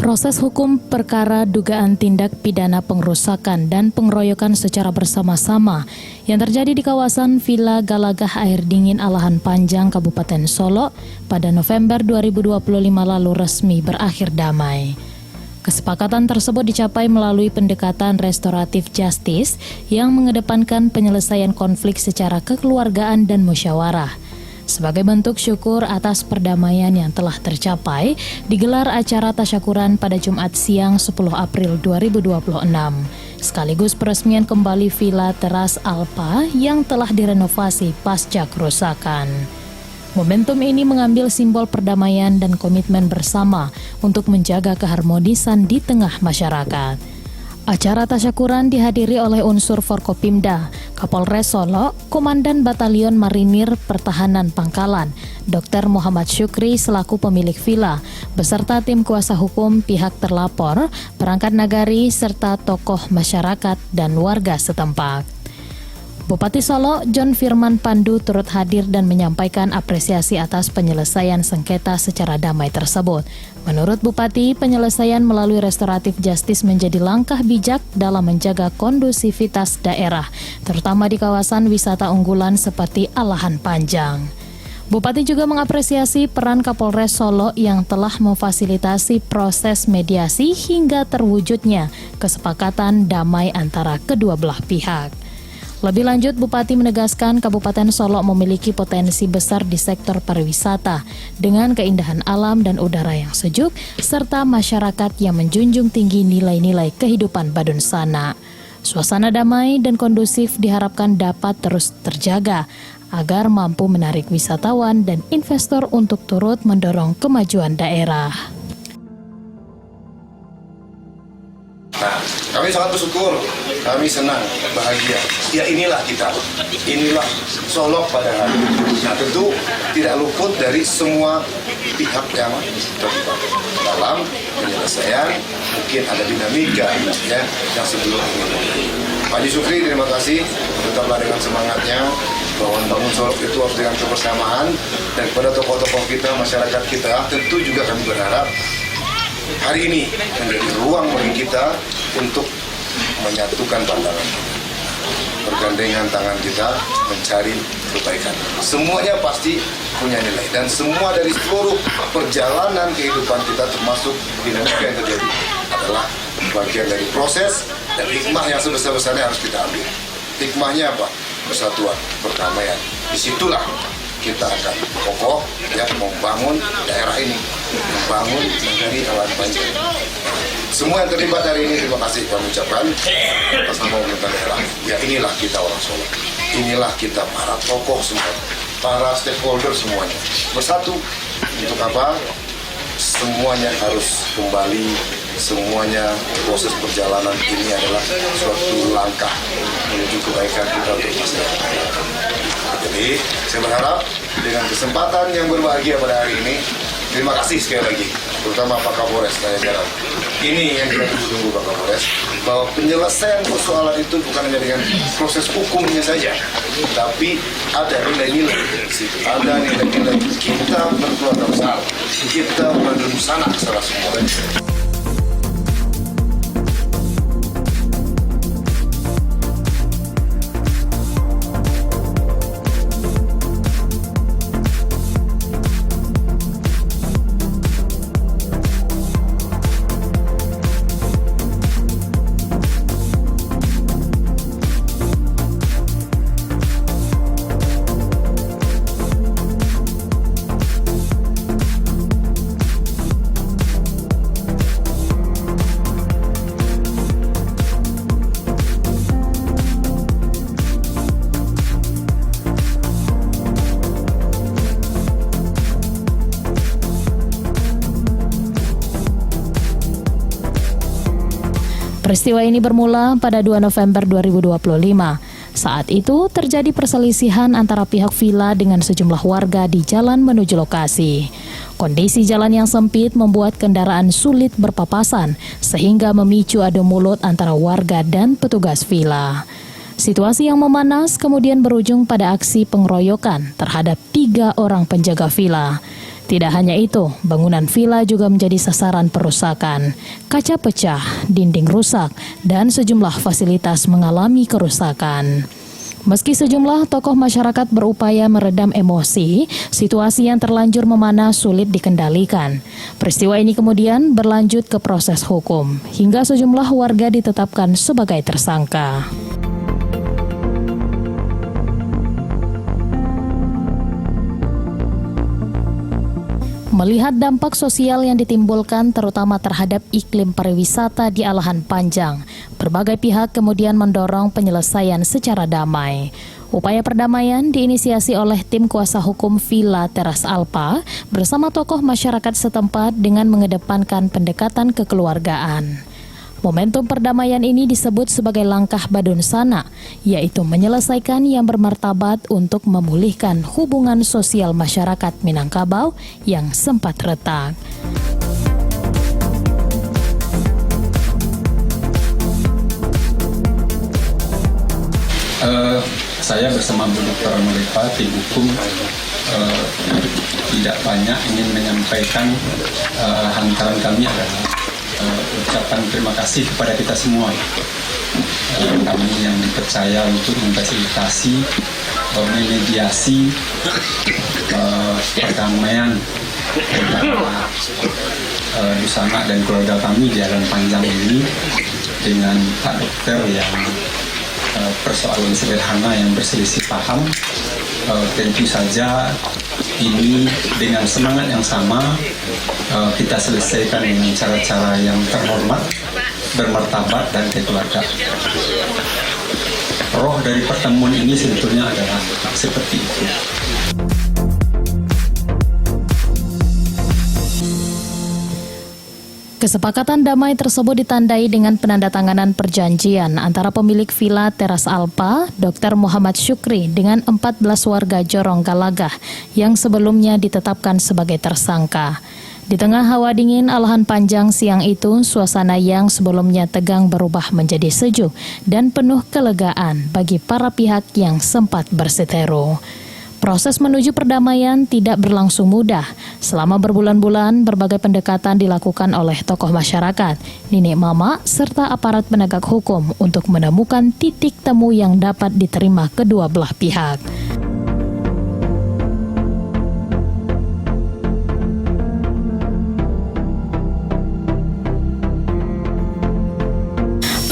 Proses hukum perkara dugaan tindak pidana pengerusakan dan pengeroyokan secara bersama-sama yang terjadi di kawasan Villa Galagah Air Dingin Alahan Panjang, Kabupaten Solok pada November 2025 lalu resmi berakhir damai. Kesepakatan tersebut dicapai melalui pendekatan restoratif justice yang mengedepankan penyelesaian konflik secara kekeluargaan dan musyawarah. Sebagai bentuk syukur atas perdamaian yang telah tercapai, digelar acara tasyakuran pada Jumat siang 10 April 2026, sekaligus peresmian kembali Villa Teras Alpa yang telah direnovasi pasca kerusakan. Momentum ini mengambil simbol perdamaian dan komitmen bersama untuk menjaga keharmonisan di tengah masyarakat. Acara tasyakuran dihadiri oleh unsur Forkopimda, Kapolres Solok, Komandan Batalion Marinir Pertahanan Pangkalan, Dr. Muhammad Syukri selaku pemilik villa, beserta tim kuasa hukum pihak terlapor, perangkat nagari, serta tokoh masyarakat dan warga setempat. Bupati Solok, John Firman Pandu turut hadir dan menyampaikan apresiasi atas penyelesaian sengketa secara damai tersebut. Menurut Bupati, penyelesaian melalui restoratif justice menjadi langkah bijak dalam menjaga kondusivitas daerah, terutama di kawasan wisata unggulan seperti Alahan Panjang. Bupati juga mengapresiasi peran Kapolres Solok yang telah memfasilitasi proses mediasi hingga terwujudnya kesepakatan damai antara kedua belah pihak. Lebih lanjut, Bupati menegaskan Kabupaten Solok memiliki potensi besar di sektor pariwisata dengan keindahan alam dan udara yang sejuk, serta masyarakat yang menjunjung tinggi nilai-nilai kehidupan badunsana. Suasana damai dan kondusif diharapkan dapat terus terjaga agar mampu menarik wisatawan dan investor untuk turut mendorong kemajuan daerah. Nah, kami sangat bersyukur, kami senang, bahagia. Ya inilah kita, inilah Solok pada hari ini. Nah tentu tidak luput dari semua pihak yang terlibat dalam penyelesaian. Mungkin ada dinamika ya, yang sebelum ini. Pak Syukri, terima kasih, tetaplah dengan semangatnya. Bangun Solok itu harus dengan kebersamaan, dan kepada tokoh-tokoh kita, masyarakat kita, tentu juga kami berharap hari ini menjadi ruang bagi kita untuk menyatukan pandangan kita, bergandengan tangan kita mencari kebaikan. Semuanya pasti punya nilai, dan semua dari seluruh perjalanan kehidupan kita termasuk dinamika yang terjadi adalah bagian dari proses dan hikmah yang sebesar-besarnya harus kita ambil. Hikmahnya apa? Persatuan, perdamaian. Disitulah kita akan kokoh ya, membangun daerah ini, membangun negeri Alahan Panjang. Semua yang terlibat hari ini terima kasih kami ucapkan atas nama pemerintah daerah. Ya inilah kita orang Solok, inilah kita para tokoh semua, para stakeholder semuanya bersatu untuk apa? Semuanya harus kembali, semuanya proses perjalanan ini adalah suatu langkah menuju kebaikan kita untuk masyarakat. Jadi saya berharap dengan kesempatan yang berbahagia pada hari ini, terima kasih sekali lagi, terutama Pak Kapolres Daya Garam. Ini yang kita tunggu Pak Kapolres, bahwa penyelesaian persoalan itu bukan hanya dengan proses hukumnya saja, tapi ada nilai-nilai di situ, ada nilai-nilai kita berkeluarga besar, kita berbusana secara semuanya. Peristiwa ini bermula pada 2 November 2025. Saat itu terjadi perselisihan antara pihak villa dengan sejumlah warga di jalan menuju lokasi. Kondisi jalan yang sempit membuat kendaraan sulit berpapasan sehingga memicu adu mulut antara warga dan petugas villa. Situasi yang memanas kemudian berujung pada aksi pengeroyokan terhadap 3 orang penjaga villa. Tidak hanya itu, bangunan villa juga menjadi sasaran perusakan. Kaca pecah, dinding rusak, dan sejumlah fasilitas mengalami kerusakan. Meski sejumlah tokoh masyarakat berupaya meredam emosi, situasi yang terlanjur memanas sulit dikendalikan. Peristiwa ini kemudian berlanjut ke proses hukum, hingga sejumlah warga ditetapkan sebagai tersangka. Melihat dampak sosial yang ditimbulkan terutama terhadap iklim pariwisata di Alahan Panjang, berbagai pihak kemudian mendorong penyelesaian secara damai. Upaya perdamaian diinisiasi oleh tim kuasa hukum Villa Teras Alpa bersama tokoh masyarakat setempat dengan mengedepankan pendekatan kekeluargaan. Momentum perdamaian ini disebut sebagai langkah Badun Sana, yaitu menyelesaikan yang bermartabat untuk memulihkan hubungan sosial masyarakat Minangkabau yang sempat retak. Saya bersama Bu Dr. Melipa, tim hukum, tidak banyak ingin menyampaikan. Hantaran kami adalah ucapan terima kasih kepada kita semua, kami yang dipercaya untuk memfasilitasi, memediasi perdamaian Dusana dan keluarga kami di Alahan Panjang ini dengan Pak Dokter yang persoalan sederhana yang berselisih paham. Tentu saja ini dengan semangat yang sama kita selesaikan dengan cara-cara yang terhormat, bermartabat dan kekeluargaan. Roh dari pertemuan ini sebetulnya adalah seperti itu. Kesepakatan damai tersebut ditandai dengan penandatanganan perjanjian antara pemilik Villa Teras Alpa, Dr. Muhammad Syukri, dengan 14 warga Jorong Galagah yang sebelumnya ditetapkan sebagai tersangka. Di tengah hawa dingin Alahan Panjang siang itu, suasana yang sebelumnya tegang berubah menjadi sejuk dan penuh kelegaan bagi para pihak yang sempat berseteru. Proses menuju perdamaian tidak berlangsung mudah. Selama berbulan-bulan, berbagai pendekatan dilakukan oleh tokoh masyarakat, nenek mama, serta aparat penegak hukum untuk menemukan titik temu yang dapat diterima kedua belah pihak.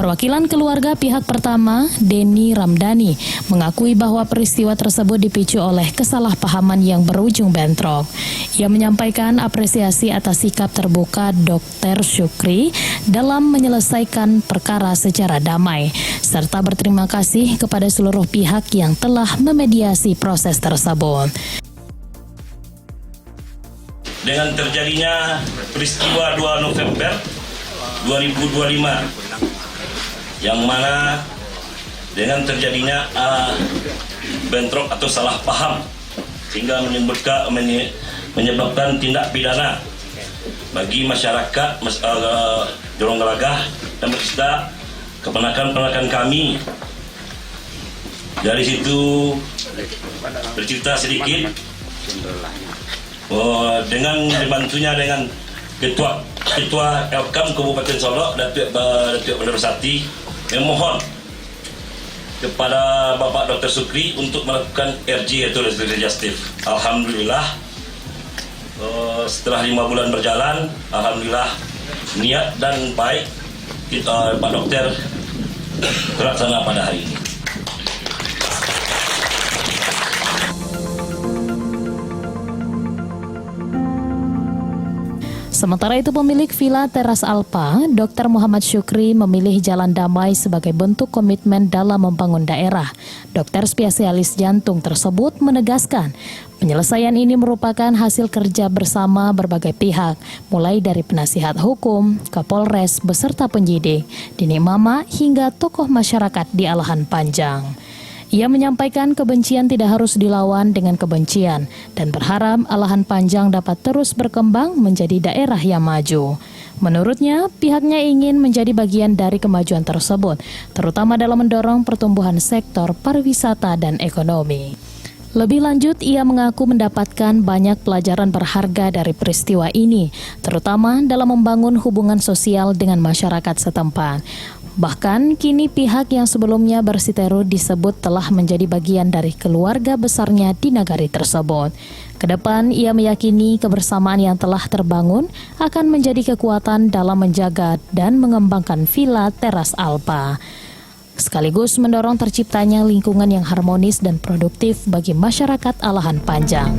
Perwakilan keluarga pihak pertama, Denny Ramdhani, mengakui bahwa peristiwa tersebut dipicu oleh kesalahpahaman yang berujung bentrok. Ia menyampaikan apresiasi atas sikap terbuka Dr. Syukri dalam menyelesaikan perkara secara damai, serta berterima kasih kepada seluruh pihak yang telah memediasi proses tersebut. Dengan terjadinya peristiwa 2 November 2025, yang mana dengan terjadinya bentrok atau salah paham sehingga menyebabkan tindak pidana bagi masyarakat Jorong Galagah dan berserta keponakan-keponakan kami. Dari situ bercerita sedikit dengan dibantunya dengan Ketua Elkam Kabupaten Solok, Datuk Penerusati, memohon kepada Bapak Dr. Syukri untuk melakukan RJ atau restoratif justice. Alhamdulillah, setelah 5 bulan berjalan, alhamdulillah niat dan baik Pak Dokter terlaksana pada hari ini. Sementara itu pemilik Villa Teras Alpa, Dr. Muhammad Syukri, memilih jalan damai sebagai bentuk komitmen dalam membangun daerah. Dokter spesialis jantung tersebut menegaskan, penyelesaian ini merupakan hasil kerja bersama berbagai pihak, mulai dari penasihat hukum, Kapolres, beserta penyidik, nenek mama, hingga tokoh masyarakat di Alahan Panjang. Ia menyampaikan kebencian tidak harus dilawan dengan kebencian dan berharap Alahan Panjang dapat terus berkembang menjadi daerah yang maju. Menurutnya, pihaknya ingin menjadi bagian dari kemajuan tersebut, terutama dalam mendorong pertumbuhan sektor pariwisata dan ekonomi. Lebih lanjut, ia mengaku mendapatkan banyak pelajaran berharga dari peristiwa ini, terutama dalam membangun hubungan sosial dengan masyarakat setempat. Bahkan, kini pihak yang sebelumnya bersiteru disebut telah menjadi bagian dari keluarga besarnya di nagari tersebut. Kedepan, ia meyakini kebersamaan yang telah terbangun akan menjadi kekuatan dalam menjaga dan mengembangkan Villa Teras Alpa, sekaligus mendorong terciptanya lingkungan yang harmonis dan produktif bagi masyarakat Alahan Panjang.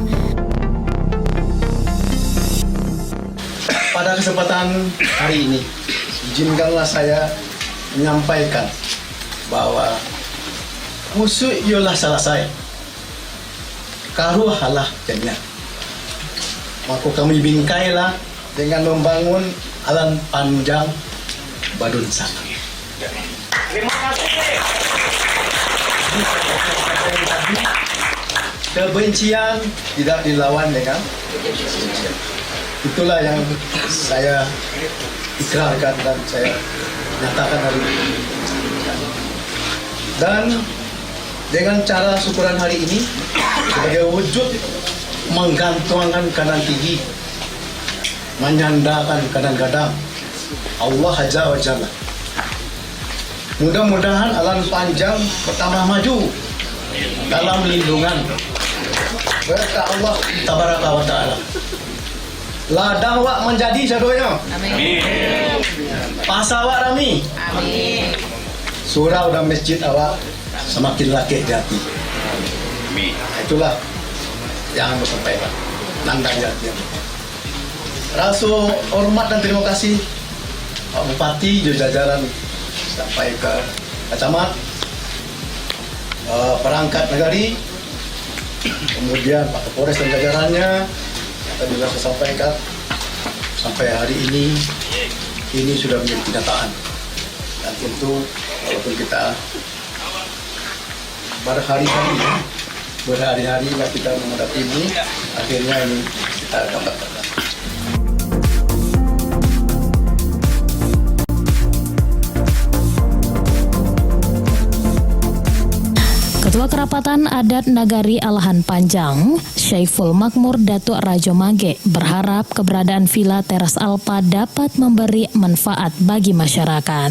Pada kesempatan hari ini, izinkanlah saya menyampaikan bahwa musuh ialah selesai, karuh halah jadinya. Maka kami bingkailah dengan membangun Alahan Panjang Badun Sana. Terima kasih. Kebencian tidak dilawan dengan kebencian. Itulah yang saya ikrarkan dan saya nyatakan hari ini. Dan dengan cara syukuran hari ini sebagai wujud menggantungkan kanan tinggi, menyandarkan kanan gadang Allah Azza wa Jalla. Mudah-mudahan Alahan Panjang bertambah maju dalam lindungan berkat Allah Tabaraka wa Ta'ala. Ladang wak menjadi sadonya. Amin. Pasar wak rami. Amin. Surau dan masjid awak semakin lakik di hati. Amin. Itulah yang saya sampaikan. Nandang jati. Rasa hormat dan terima kasih Pak Bupati juga jajaran sampai ke Camat, perangkat negari, kemudian Pak Kapolres dan jajarannya. Tadi sudah saya sampaikan, sampai hari ini sudah menjadi kenyataan. Dan tentu walaupun kita berhari-hari kita menghadapi ini, akhirnya ini kita dapatkan. Ketua Kerapatan Adat Nagari Alahan Panjang, Syaiful Makmur Datuk Rajo Mage, berharap keberadaan Villa Teras Alpa dapat memberi manfaat bagi masyarakat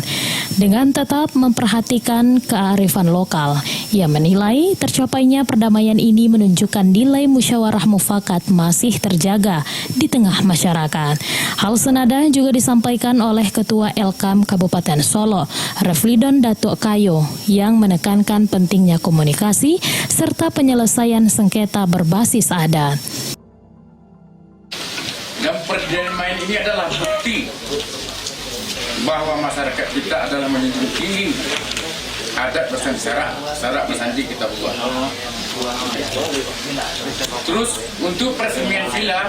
dengan tetap memperhatikan kearifan lokal. Ia menilai tercapainya perdamaian ini menunjukkan nilai musyawarah mufakat masih terjaga di tengah masyarakat. Hal senada juga disampaikan oleh Ketua Elkam Kabupaten Solo, Reflidon Datuk Kayo, yang menekankan pentingnya komunikasi serta penyelesaian sengketa berbasis adat. Dan perdamaian ini adalah bukti bahwa masyarakat kita adalah menjunjung tinggi adat bersandi syarat bersandi kita buat. Terus untuk peresmian villa,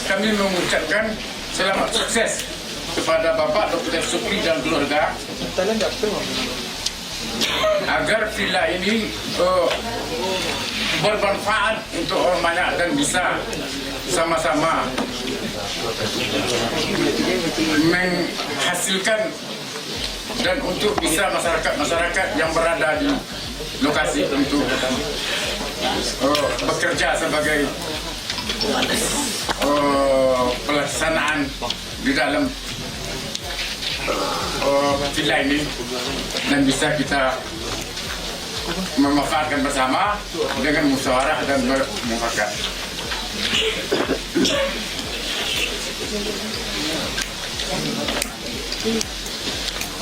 kami mengucapkan selamat sukses kepada Bapak Dr. Supri dan keluarga agar villa ini bermanfaat untuk orang banyak dan bisa sama-sama menghasilkan dan untuk bisa masyarakat yang berada di lokasi untuk bekerja sebagai pelaksanaan di dalam villa ini dan bisa kita memanfaatkan bersama dengan musyawarah dan bermufakat.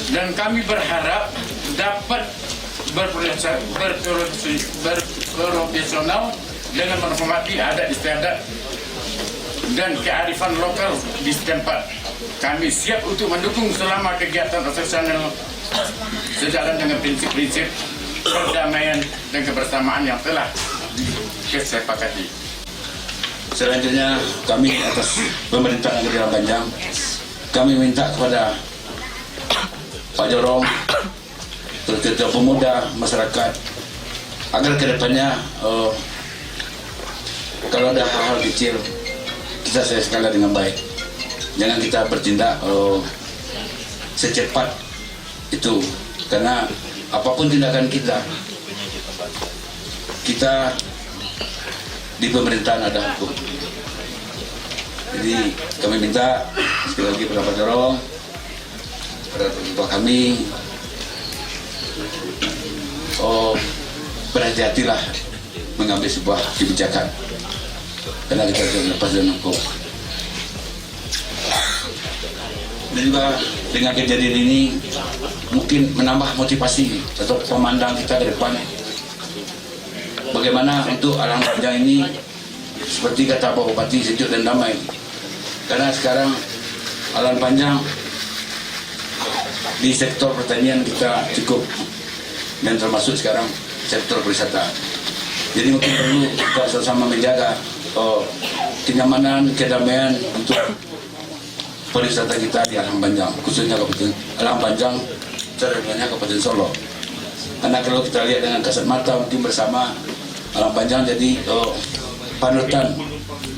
Dan kami berharap dapat berprofesional dengan menghormati adat istiadat dan kearifan lokal di setempat. Kami siap untuk mendukung selama kegiatan profesional sejalan dengan prinsip-prinsip perdamaian dan kebersamaan yang telah disepakati. Selanjutnya kami atas pemerintah Negeri Alahan Panjang, kami minta kepada Pak Jorong, Ketua Pemuda Masyarakat, agar kedepannya kalau ada hal-hal kecil kita selesaikan dengan baik. Jangan kita bertindak secepat itu, karena apapun tindakan kita di pemerintahan ada hukum. Jadi kami minta sekali lagi pada Pak Jorong, pada ketua kami, berhati-hatilah mengambil sebuah kebijakan karena kita sudah lepas dari hukum. Dan juga dengan kejadian ini mungkin menambah motivasi atau pemandang kita ke depan. Bagaimana untuk Alang Panjang ini seperti kata Pak Bupati, sejuk dan damai. Karena sekarang Alang Panjang di sektor pertanian kita cukup, dan termasuk sekarang sektor wisata. Jadi mungkin perlu kita sama-sama menjaga kenyamanan, kedamaian untuk pariwisata kita di Alang Panjang, khususnya Kabupaten Alang Panjang, terutama Kabupaten Solo. Karena kalau kita lihat dengan kasat mata mungkin bersama, Alang Panjang jadi panutan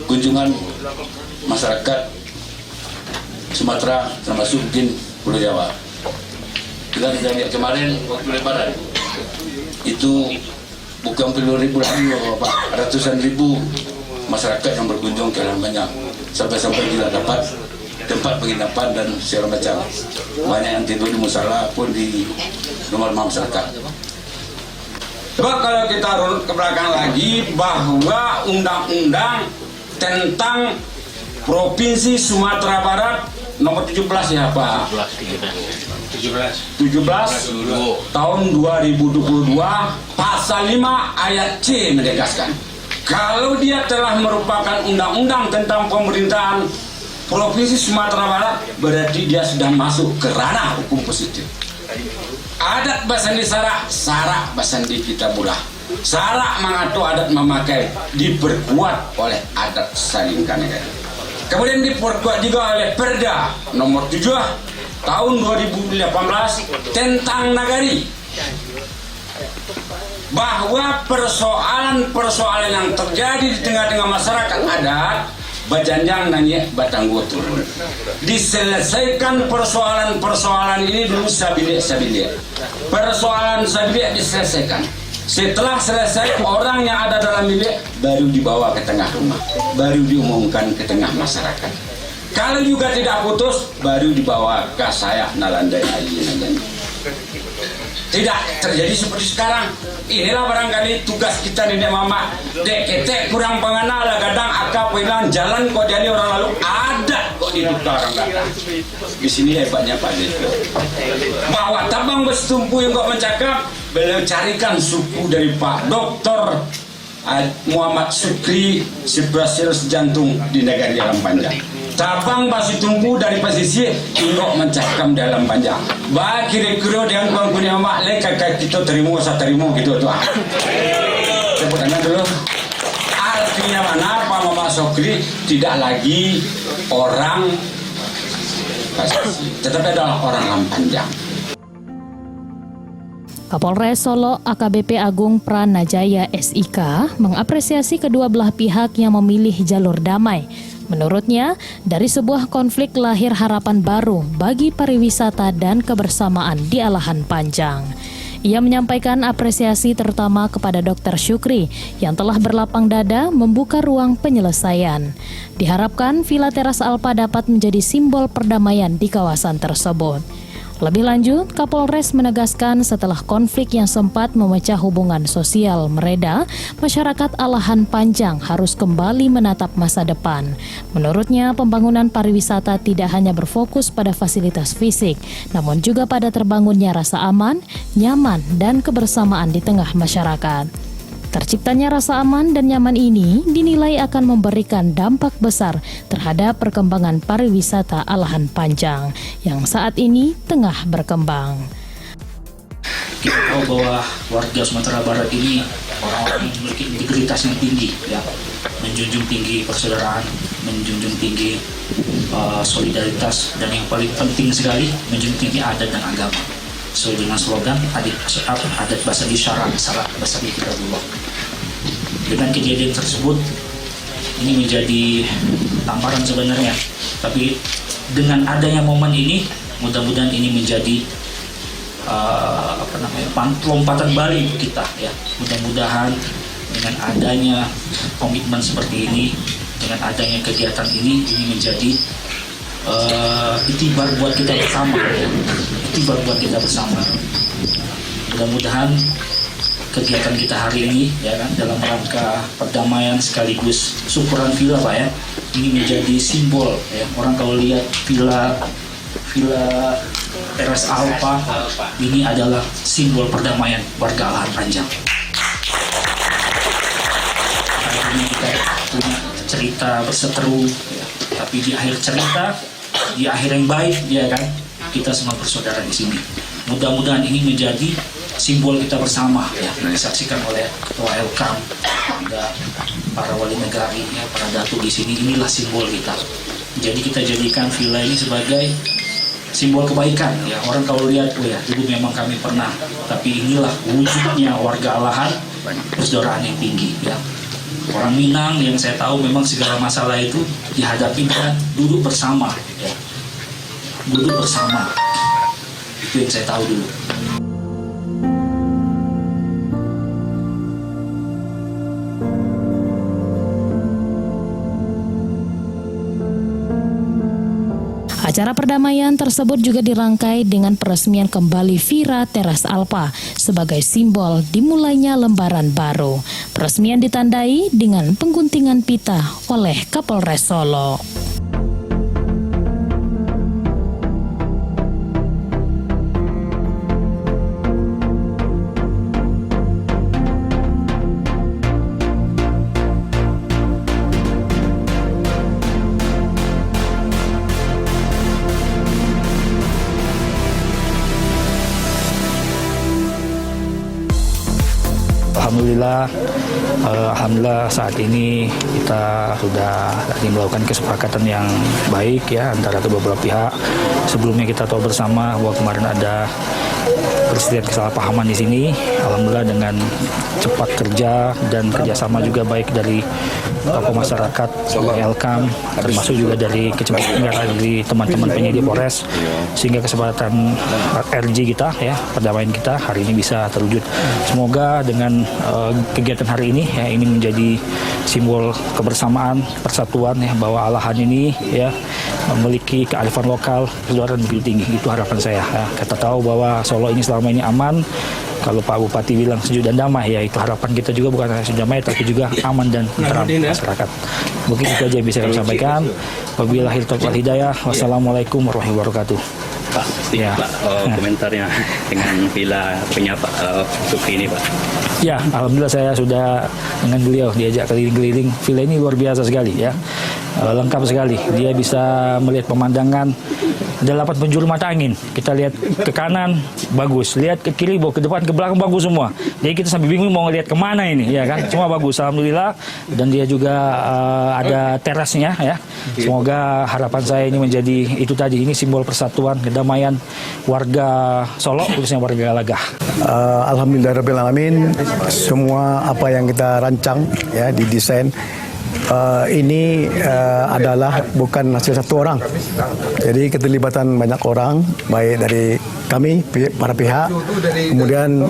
kunjungan masyarakat Sumatera, termasuk mungkin Pulau Jawa. Kita lihat kemarin waktu Lebaran itu bukan puluh ribu lagi, Bapak, ratusan ribu masyarakat yang berkunjung ke Alang Panjang, sampai-sampai tidak dapat tempat penginapan dan segala macam. Banyak yang tidur di musala pun di rumah masyarakat. Coba kalau kita runut ke belakang lagi, bahwa undang-undang tentang Provinsi Sumatera Barat nomor 17 ya Pak, 17 tahun 2022 pasal 5 ayat C menegaskan, kalau dia telah merupakan undang-undang tentang pemerintahan Provinsi Sumatera Barat, berarti dia sudah masuk ke ranah hukum positif. Adat basandi sarak, sarak basandi kita bulah. Sarak mengatur adat memakai, diperkuat oleh adat salingkan negara. Kemudian diperkuat juga oleh Perda nomor 7 tahun 2018 tentang nagari, bahwa persoalan-persoalan yang terjadi di tengah-tengah masyarakat adat bajanjang nanya batang gotur, diselesaikan persoalan-persoalan ini dulu sabilik. Persoalan sabilik diselesaikan. Setelah selesai, orang yang ada dalam bilik baru dibawa ke tengah rumah, baru diumumkan ke tengah masyarakat. Kalau juga tidak putus, baru dibawa ke saya nalandai ayi. Tidak terjadi seperti sekarang. Inilah barangkali tugas kita nenek mama. Dek ketek kurang pengenal kadang akap hilang jalan kok jadi orang lalu ada kok di duka orang datang. Di sini hebatnya Pak Deko. Bahwa tabang bersetumpu yang kok mencakap, beliau carikan suku dari Pak Dr. Muhammad Sukri, spesialis jantung di negara Alang Panjang. Tabang basi tumpu dari pesisir ingok mencakam dalam panjang. Bah kira-kira dengan bangkunya mak le kakak kita terima usah terima gitu tuh. Tepuk tangan dulu. Artinya mana Pak Muhammad Sukri tidak lagi orang pesisir, tetapi adalah orang Alang Panjang. Kapolres Solo AKBP Agung Pranajaya SIK mengapresiasi kedua belah pihak yang memilih jalur damai. Menurutnya, dari sebuah konflik lahir harapan baru bagi pariwisata dan kebersamaan di Alahan Panjang. Ia menyampaikan apresiasi terutama kepada Dr. Syukri yang telah berlapang dada membuka ruang penyelesaian. Diharapkan Villa Teras Alpa dapat menjadi simbol perdamaian di kawasan tersebut. Lebih lanjut, Kapolres menegaskan setelah konflik yang sempat memecah hubungan sosial mereda, masyarakat Alahan Panjang harus kembali menatap masa depan. Menurutnya, pembangunan pariwisata tidak hanya berfokus pada fasilitas fisik, namun juga pada terbangunnya rasa aman, nyaman, dan kebersamaan di tengah masyarakat. Terciptanya rasa aman dan nyaman ini dinilai akan memberikan dampak besar terhadap perkembangan pariwisata Alahan Panjang yang saat ini tengah berkembang. Kita tahu bahwa warga Sumatera Barat ini orang-orang yang memiliki integritas yang tinggi, ya, menjunjung tinggi persaudaraan, menjunjung tinggi solidaritas, dan yang paling penting sekali menjunjung tinggi adat dan agama. Sesuai dengan slogan adat basandi syarat, salat basandi kita dulu. Dengan kejadian tersebut, ini menjadi tamparan sebenarnya. Tapi dengan adanya momen ini, mudah-mudahan ini menjadi lompatan balik kita, ya. Mudah-mudahan dengan adanya komitmen seperti ini, dengan adanya kegiatan ini menjadi itibar buat kita bersama, itibar buat kita bersama. Mudah-mudahan kegiatan kita hari ini ya kan, dalam rangka perdamaian sekaligus syukuran villa Pak ya, ini menjadi simbol ya. Orang kalau lihat villa Teras Alpa ini adalah simbol perdamaian warga Alahan Panjang. Hari ini kita punya cerita berseteru ya. Tapi di akhir cerita, di akhir yang baik ya kan, kita semua bersaudara di sini. Mudah-mudahan ini menjadi simbol kita bersama ya, disaksikan oleh Ketua Elkam, ada para wali negara ya, para datu di sini. Inilah simbol kita. Jadi kita jadikan villa ini sebagai simbol kebaikan ya. Orang kalau lihat, oh ya dulu memang kami pernah, tapi inilah wujudnya warga Alahan, persaudaraan yang tinggi ya. Orang Minang yang saya tahu memang segala masalah itu dihadapi dengan duduk bersama ya. Duduk bersama, itu yang saya tahu dulu. Acara perdamaian tersebut juga dirangkai dengan peresmian kembali Villa Teras Alpa sebagai simbol dimulainya lembaran baru. Peresmian ditandai dengan pengguntingan pita oleh Kapolres Solo. Alhamdulillah saat ini kita sudah melakukan kesepakatan yang baik ya antara kedua belah pihak. Sebelumnya kita tahu bersama bahwa kemarin ada persediaan kesalahpahaman di sini. Alhamdulillah dengan cepat kerja dan kerjasama juga baik dari tokoh masyarakat, Elkam, termasuk juga dari kecepatan dari teman-teman penyidik Polres, sehingga kesempatan RG kita ya, perdamaian kita hari ini bisa terwujud. Semoga dengan kegiatan hari ini ya, ini menjadi simbol kebersamaan, persatuan ya, bahwa Alahan ini ya memiliki kearifan lokal, persaudaraan lebih tinggi. Itu harapan saya ya. Kita tahu bahwa Solo ini selama ini aman. Kalau Pak Bupati bilang sejuk dan damai, ya itu harapan kita juga, bukan hanya sejuk damai tapi juga aman dan tentram masyarakat. Mungkin itu aja yang bisa kami sampaikan. Wabillahi taufiq wal hidayah. Wassalamualaikum warahmatullahi wabarakatuh. Pak, ya. Pak, komentarnya dengan villa punya Pak Supri ini Pak. Ya, alhamdulillah saya sudah dengan beliau diajak keliling-keliling. Villa ini luar biasa sekali ya, lengkap sekali. Dia bisa melihat pemandangan, ada 8 penjuru mata angin. Kita lihat ke kanan bagus, lihat ke kiri, ke depan, ke belakang bagus semua. Jadi kita sampai bingung mau ngelihat kemana ini, ya kan? Semua bagus, alhamdulillah. Dan dia juga ada terasnya ya. Semoga harapan saya ini menjadi itu tadi, ini simbol persatuan, kedamaian warga Solo, khususnya warga Galagah. Alhamdulillahirrahmanirrahim. Semua apa yang kita rancang ya, didesain ini adalah bukan hasil satu orang. Jadi keterlibatan banyak orang, baik dari kami, para pihak, kemudian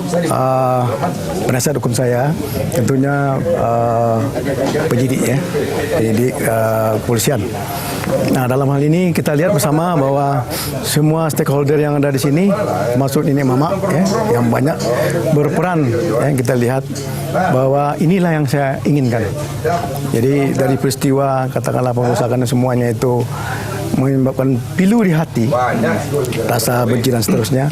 penasihat hukum saya, tentunya penyidik ya, penyidik kepolisian. Nah, dalam hal ini kita lihat bersama bahwa semua stakeholder yang ada di sini, termasuk Nenek Mama ya, yang banyak berperan ya, kita lihat bahwa inilah yang saya inginkan. Jadi dari peristiwa katakanlah pengusahaan semuanya itu menyebabkan pilu di hati, rasa benci dan seterusnya.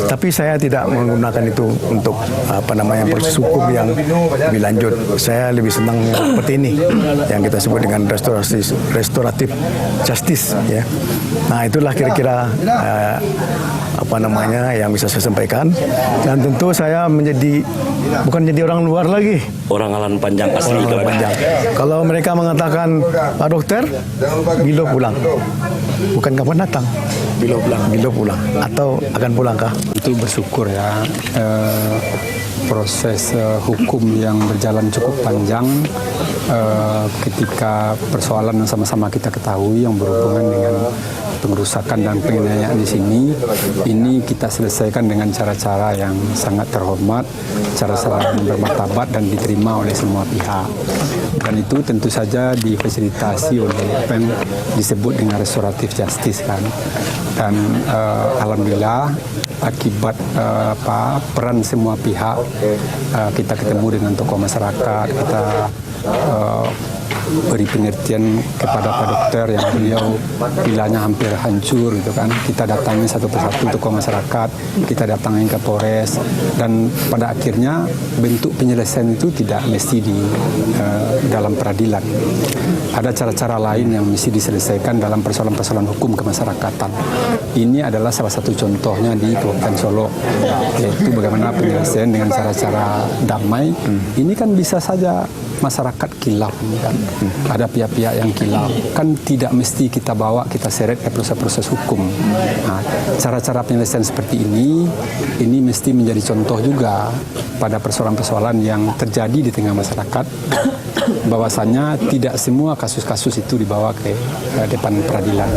Tapi saya tidak menggunakan itu untuk proses hukum yang lebih lanjut. Saya lebih senang seperti ini, yang kita sebut dengan restoratif justice ya. Nah, itulah kira-kira yang bisa saya sampaikan. Dan tentu saya bukan jadi orang luar lagi. Orang Alahan Panjang asli itu Panjang. Kalau mereka mengatakan Pak Dokter, bila pulang. Bukan kapan datang, bila pulang atau akan pulangkah? Itu bersyukur ya, proses hukum yang berjalan cukup panjang ketika persoalan yang sama-sama kita ketahui yang berhubungan dengan pengerusakan dan penganiayaan di sini, ini kita selesaikan dengan cara-cara yang sangat terhormat cara-cara yang bermartabat dan diterima oleh semua pihak. Dan itu tentu saja difasilitasi oleh apa yang disebut dengan restoratif justice kan. Dan alhamdulillah akibat peran semua pihak, kita ketemu dengan tokoh masyarakat, kita beri pengertian kepada Pak Dokter yang beliau vilanya hampir hancur gitu kan. Kita datangi satu persatu tokoh masyarakat, kita datangi ke Polres, dan pada akhirnya bentuk penyelesaian itu tidak mesti di dalam peradilan. Ada cara-cara lain yang mesti diselesaikan dalam persoalan-persoalan hukum kemasyarakatan. Ini adalah salah satu contohnya di Kabupaten Solok, yaitu bagaimana penyelesaian dengan cara-cara damai. Ini kan bisa saja masyarakat kilaf kan. Ada pihak-pihak yang kilaf, kan tidak mesti kita bawa, kita seret ke proses-proses hukum. Nah, cara-cara penyelesaian seperti ini mesti menjadi contoh juga pada persoalan-persoalan yang terjadi di tengah masyarakat, bahwasanya tidak semua kasus-kasus itu dibawa ke depan peradilan.